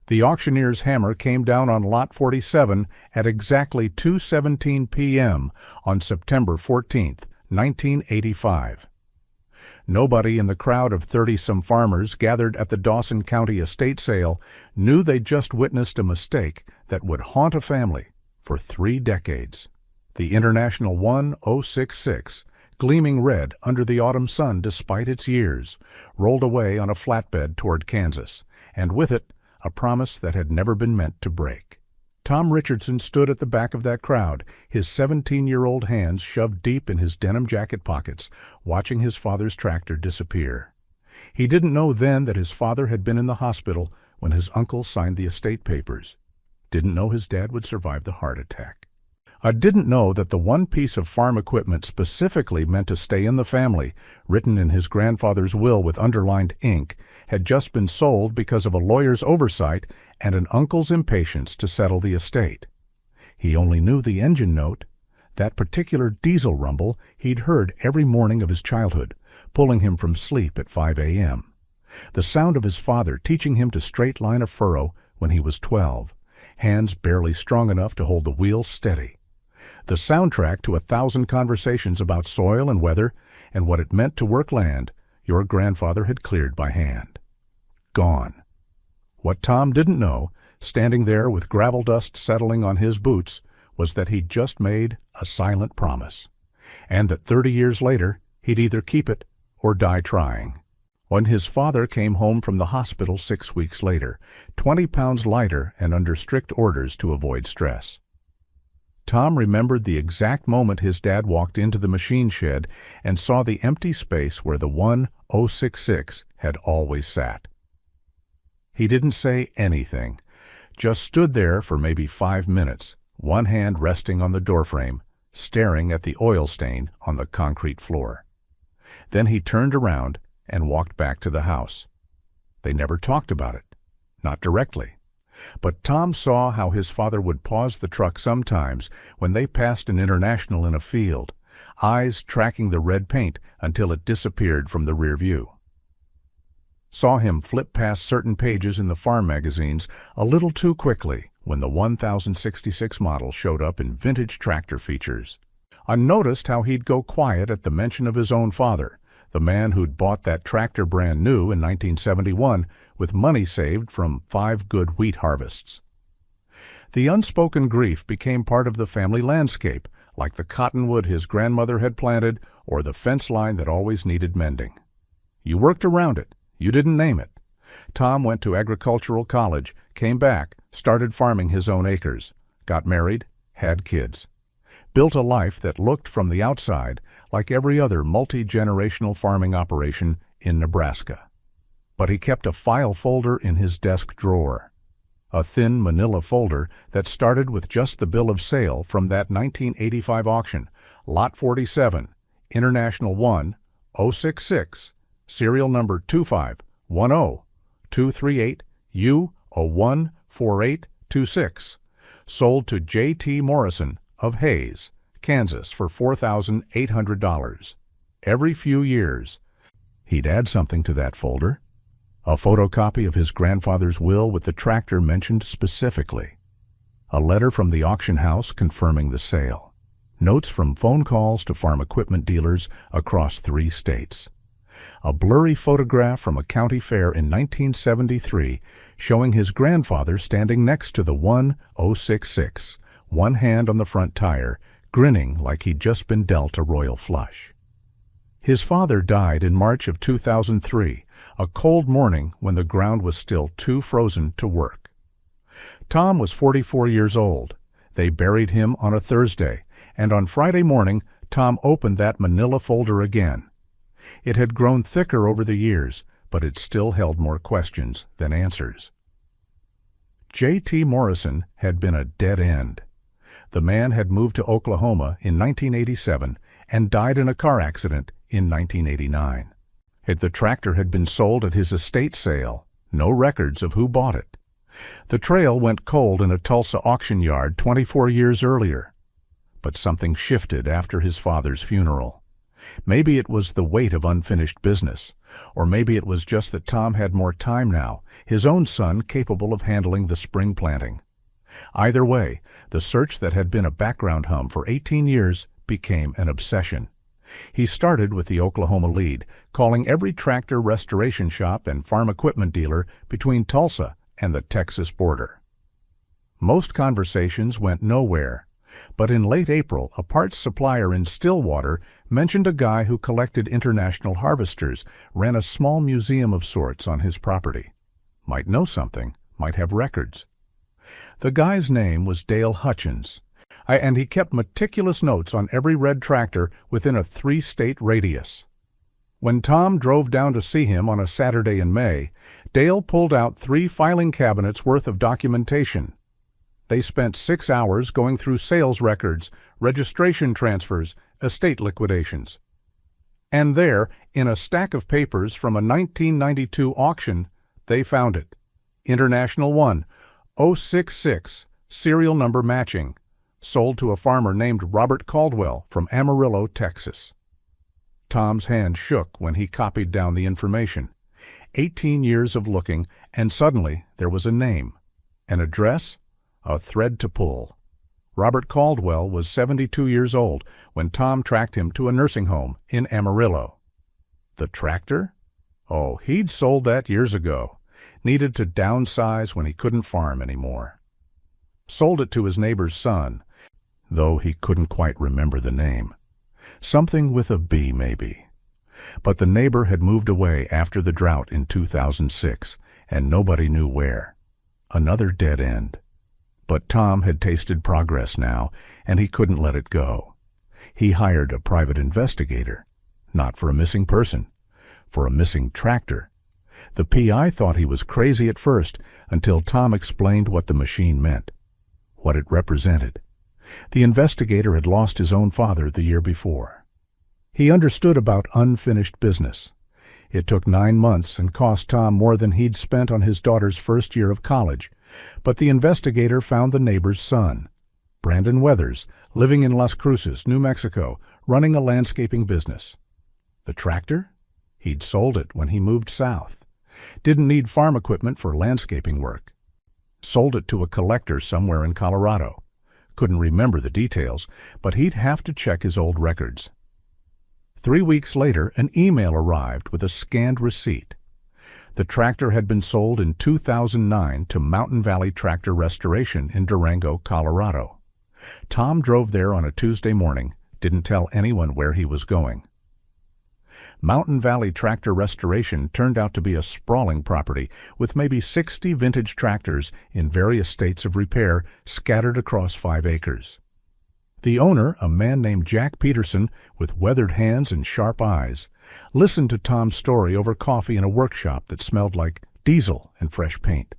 The auctioneer's hammer came down on Lot 47 at exactly 2:17 p.m. on September 14, 1985. Nobody in the crowd of 30-some farmers gathered at the Dawson County estate sale knew they'd just witnessed a mistake that would haunt a family for 3 decades. The International 1066, gleaming red under the autumn sun despite its years, rolled away on a flatbed toward Kansas, and with it, a promise that had never been meant to break. Tom Richardson stood at the back of that crowd, his 17-year-old hands shoved deep in his denim jacket pockets, watching his father's tractor disappear. He didn't know then that his father had been in the hospital when his uncle signed the estate papers. Didn't know his dad would survive the heart attack. Didn't know that the one piece of farm equipment specifically meant to stay in the family, written in his grandfather's will with underlined ink, had just been sold because of a lawyer's oversight and an uncle's impatience to settle the estate. He only knew the engine note, that particular diesel rumble he'd heard every morning of his childhood, pulling him from sleep at 5 a.m. The sound of his father teaching him to straight line a furrow when he was 12, hands barely strong enough to hold the wheel steady. The soundtrack to 1,000 conversations about soil and weather and what it meant to work land your grandfather had cleared by hand. Gone. What Tom didn't know, standing there with gravel dust settling on his boots, was that he'd just made a silent promise, and that 30 years later he'd either keep it or die trying. When his father came home from the hospital 6 weeks later, 20 pounds lighter and under strict orders to avoid stress, Tom remembered the exact moment his dad walked into the machine shed and saw the empty space where the 1066 had always sat. He didn't say anything, just stood there for maybe 5 minutes, one hand resting on the doorframe, staring at the oil stain on the concrete floor. Then he turned around and walked back to the house. They never talked about it, not directly. But Tom saw how his father would pause the truck sometimes when they passed an International in a field, eyes tracking the red paint until it disappeared from the rear view. Saw him flip past certain pages in the farm magazines a little too quickly when the 1066 model showed up in vintage tractor features. Unnoticed how he'd go quiet at the mention of his own father, the man who'd bought that tractor brand new in 1971 with money saved from 5 good wheat harvests. The unspoken grief became part of the family landscape, like the cottonwood his grandmother had planted or the fence line that always needed mending. You worked around it. You didn't name it. Tom went to agricultural college, came back, started farming his own acres, got married, had kids. Built a life that looked from the outside like every other multi-generational farming operation in Nebraska. But he kept a file folder in his desk drawer, a thin manila folder that started with just the bill of sale from that 1985 auction, Lot 47, International 1066, serial number 2510238U014826, sold to J.T. Morrison of Hays, Kansas for $4,800. Every few years, he'd add something to that folder. A photocopy of his grandfather's will with the tractor mentioned specifically. A letter from the auction house confirming the sale. Notes from phone calls to farm equipment dealers across 3 states. A blurry photograph from a county fair in 1973 showing his grandfather standing next to the 1066, one hand on the front tire, grinning like he'd just been dealt a royal flush. His father died in March of 2003, a cold morning when the ground was still too frozen to work. Tom was 44 years old. They buried him on a Thursday, and on Friday morning, Tom opened that manila folder again. It had grown thicker over the years, but it still held more questions than answers. J.T. Morrison had been a dead end. The man had moved to Oklahoma in 1987 and died in a car accident in 1989. The tractor had been sold at his estate sale, no records of who bought it. The trail went cold in a Tulsa auction yard 24 years earlier. But something shifted after his father's funeral. Maybe it was the weight of unfinished business, or maybe it was just that Tom had more time now, his own son capable of handling the spring planting. Either way, the search that had been a background hum for 18 years became an obsession. He started with the Oklahoma lead, calling every tractor restoration shop and farm equipment dealer between Tulsa and the Texas border. Most conversations went nowhere, but in late April, a parts supplier in Stillwater mentioned a guy who collected international harvesters, ran a small museum of sorts on his property. Might know something, might have records. The guy's name was Dale Hutchins, and he kept meticulous notes on every red tractor within a 3-state radius. When Tom drove down to see him on a Saturday in May, Dale pulled out 3 filing cabinets worth of documentation. They spent 6 hours going through sales records, registration transfers, estate liquidations. And there, in a stack of papers from a 1992 auction, they found it. International 1, 066, serial number matching, sold to a farmer named Robert Caldwell from Amarillo, Texas. Tom's hand shook when he copied down the information. 18 years of looking, and suddenly there was a name, an address, a thread to pull. Robert Caldwell was 72 years old when Tom tracked him to a nursing home in Amarillo. The tractor? Oh, he'd sold that years ago. Needed to downsize when he couldn't farm anymore. Sold it to his neighbor's son, though he couldn't quite remember the name. Something with a B, maybe. But the neighbor had moved away after the drought in 2006, and nobody knew where. Another dead end. But Tom had tasted progress now, and he couldn't let it go. He hired a private investigator, not for a missing person, for a missing tractor. The PI thought he was crazy at first until Tom explained what the machine meant, what it represented. The investigator had lost his own father the year before. He understood about unfinished business. It took 9 months and cost Tom more than he'd spent on his daughter's first year of college, but the investigator found the neighbor's son, Brandon Weathers, living in Las Cruces, New Mexico, running a landscaping business. The tractor? He'd sold it when he moved south. Didn't need farm equipment for landscaping work. Sold it to a collector somewhere in Colorado. Couldn't remember the details, but he'd have to check his old records. 3 weeks later, an email arrived with a scanned receipt. The tractor had been sold in 2009 to Mountain Valley Tractor Restoration in Durango, Colorado. Tom drove there on a Tuesday morning, didn't tell anyone where he was going. Mountain Valley Tractor Restoration turned out to be a sprawling property with maybe 60 vintage tractors in various states of repair scattered across 5 acres. The owner, a man named Jack Peterson with weathered hands and sharp eyes, listened to Tom's story over coffee in a workshop that smelled like diesel and fresh paint.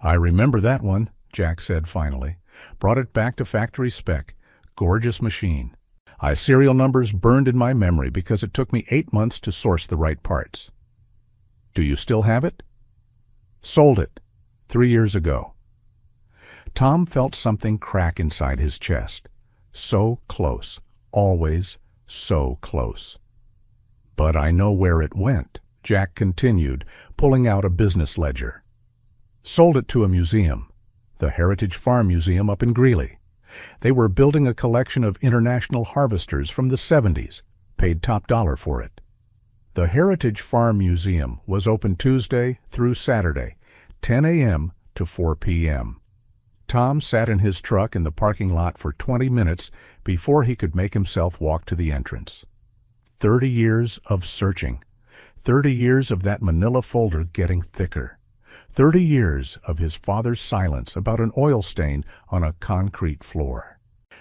"I remember that one," Jack said finally. "Brought it back to factory spec. Gorgeous machine. Serial numbers burned in my memory because it took me 8 months to source the right parts." "Do you still have it?" "Sold it 3 years ago." Tom felt something crack inside his chest. So close, always so close. "But I know where it went," Jack continued, pulling out a business ledger. "Sold it to a museum, the Heritage Farm Museum up in Greeley. They were building a collection of international harvesters from the 70s, paid top dollar for it. The Heritage Farm Museum was open Tuesday through Saturday, 10 a.m. to 4 p.m. Tom sat in his truck in the parking lot for 20 minutes before he could make himself walk to the entrance. 30 years of searching. 30 years of that manila folder getting thicker. 30 years of his father's silence about an oil stain on a concrete floor.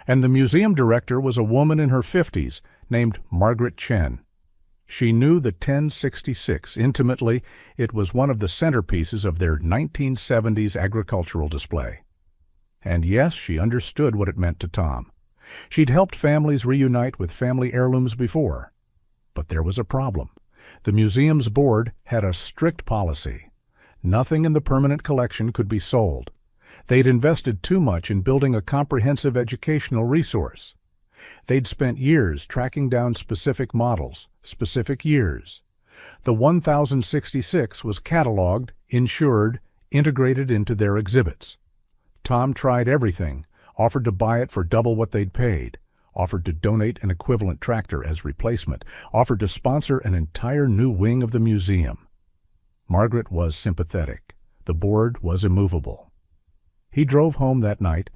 And the museum director was a woman in her 50s named Margaret Chen. She knew the 1066 intimately. It was one of the centerpieces of their 1970s agricultural display. And yes, she understood what it meant to Tom. She'd helped families reunite with family heirlooms before. But there was a problem. The museum's board had a strict policy. Nothing in the permanent collection could be sold. They'd invested too much in building a comprehensive educational resource. They'd spent years tracking down specific models, specific years. The 1066 was cataloged, insured, integrated into their exhibits. Tom tried everything, offered to buy it for double what they'd paid, offered to donate an equivalent tractor as replacement, offered to sponsor an entire new wing of the museum. Margaret was sympathetic. The board was immovable. He drove home that night,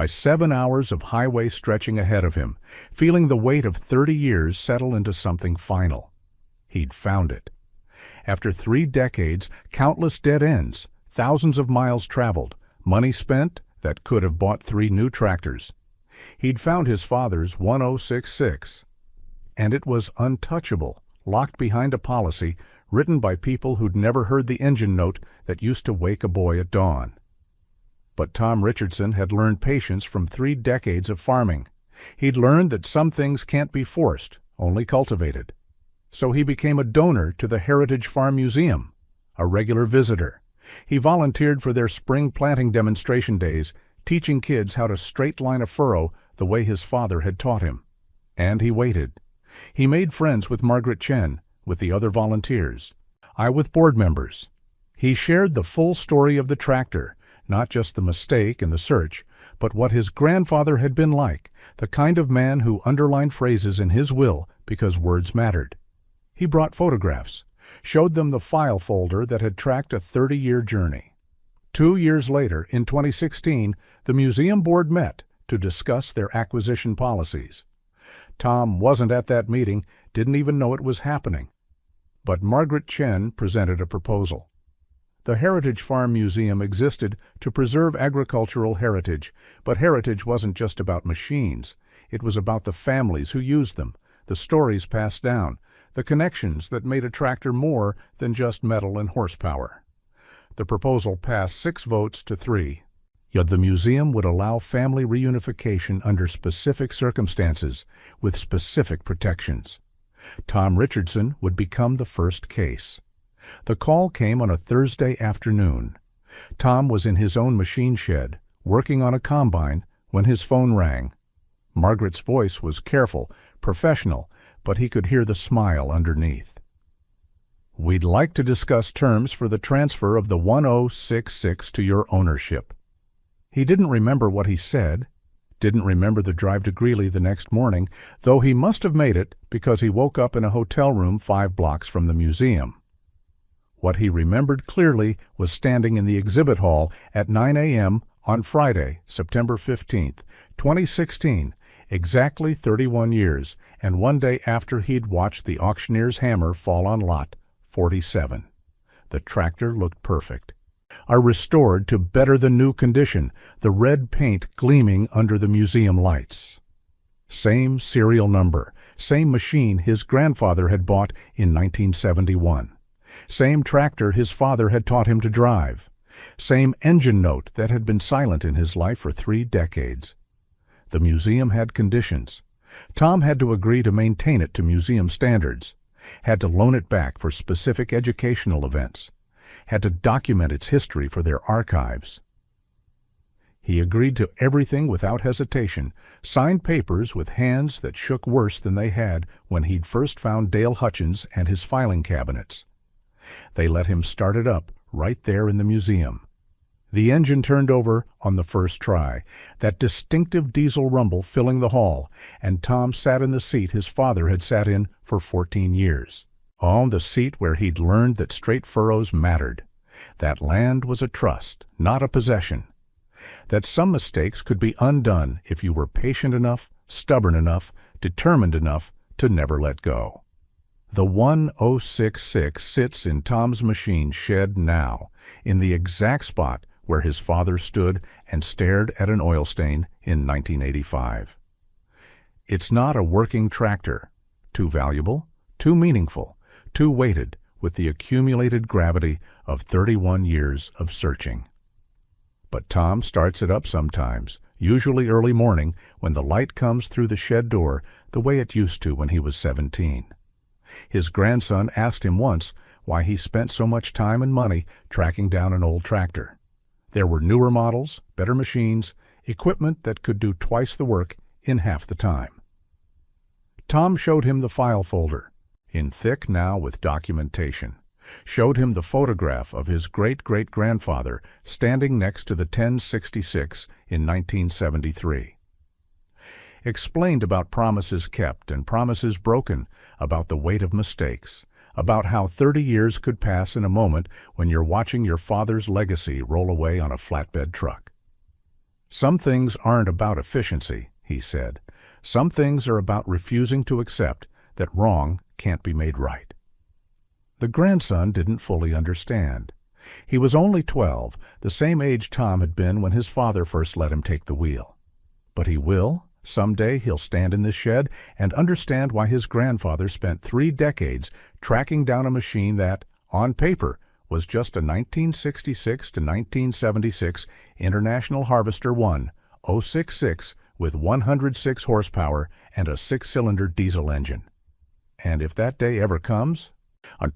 7 hours of highway stretching ahead of him, feeling the weight of 30 years settle into something final. He'd found it. After 3 decades, countless dead ends, thousands of miles traveled, money spent that could have bought 3 new tractors. He'd found his father's 1066, and it was untouchable, locked behind a policy written by people who'd never heard the engine note that used to wake a boy at dawn. But Tom Richardson had learned patience from 3 decades of farming. He'd learned that some things can't be forced, only cultivated. So he became a donor to the Heritage Farm Museum, a regular visitor. He volunteered for their spring planting demonstration days, teaching kids how to straight line a furrow the way his father had taught him. And he waited. He made friends with Margaret Chen, with the other volunteers, with board members. He shared the full story of the tractor, not just the mistake and the search, but what his grandfather had been like, the kind of man who underlined phrases in his will because words mattered. He brought photographs, showed them the file folder that had tracked a 30-year journey. 2 years later, in 2016, the museum board met to discuss their acquisition policies. Tom wasn't at that meeting, didn't even know it was happening. But Margaret Chen presented a proposal. The Heritage Farm Museum existed to preserve agricultural heritage, but heritage wasn't just about machines. It was about the families who used them, the stories passed down, the connections that made a tractor more than just metal and horsepower. The proposal passed 6 votes to 3. Yet the museum would allow family reunification under specific circumstances, with specific protections. Tom Richardson would become the first case. The call came on a Thursday afternoon. Tom was in his own machine shed, working on a combine, when his phone rang. Margaret's voice was careful, professional, but he could hear the smile underneath. "We'd like to discuss terms for the transfer of the 1066 to your ownership." He didn't remember what he said, didn't remember the drive to Greeley the next morning, though he must have made it because he woke up in a hotel room 5 blocks from the museum. What he remembered clearly was standing in the exhibit hall at 9 a.m. on Friday, September 15th, 2016, exactly 31 years, and 1 day after he'd watched the auctioneer's hammer fall on lot 47. The tractor looked perfect. Restored to better-than-new condition, the red paint gleaming under the museum lights. Same serial number, same machine his grandfather had bought in 1971. Same tractor his father had taught him to drive. Same engine note that had been silent in his life for 3 decades. The museum had conditions. Tom had to agree to maintain it to museum standards, had to loan it back for specific educational events, had to document its history for their archives. He agreed to everything without hesitation, signed papers with hands that shook worse than they had when he'd first found Dale Hutchins and his filing cabinets. They let him start it up right there in the museum. The engine turned over on the first try, that distinctive diesel rumble filling the hall, and Tom sat in the seat his father had sat in for 14 years. On the seat where he'd learned that straight furrows mattered, that land was a trust, not a possession, that some mistakes could be undone if you were patient enough, stubborn enough, determined enough to never let go. The 1066 sits in Tom's machine shed now, in the exact spot where his father stood and stared at an oil stain in 1985. It's not a working tractor, too valuable, too meaningful, too weighted with the accumulated gravity of 31 years of searching. But Tom starts it up sometimes, usually early morning when the light comes through the shed door the way it used to when he was 17. His grandson asked him once why he spent so much time and money tracking down an old tractor. There were newer models, better machines, equipment that could do twice the work in half the time. Tom showed him the file folder, in thick now with documentation, showed him the photograph of his great-great-grandfather standing next to the 1066 in 1973. Explained about promises kept and promises broken, about the weight of mistakes, about how 30 years could pass in a moment when you're watching your father's legacy roll away on a flatbed truck. Some things aren't about efficiency, he said. Some things are about refusing to accept that wrong can't be made right. The grandson didn't fully understand. He was only 12, the same age Tom had been when his father first let him take the wheel. But he will. Someday he'll stand in this shed and understand why his grandfather spent 3 decades tracking down a machine that, on paper, was just a 1966 to 1976 International Harvester 1 066 with 106 horsepower and a 6-cylinder diesel engine. And if that day ever comes,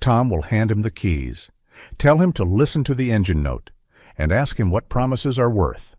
Tom will hand him the keys, tell him to listen to the engine note, and ask him what promises are worth.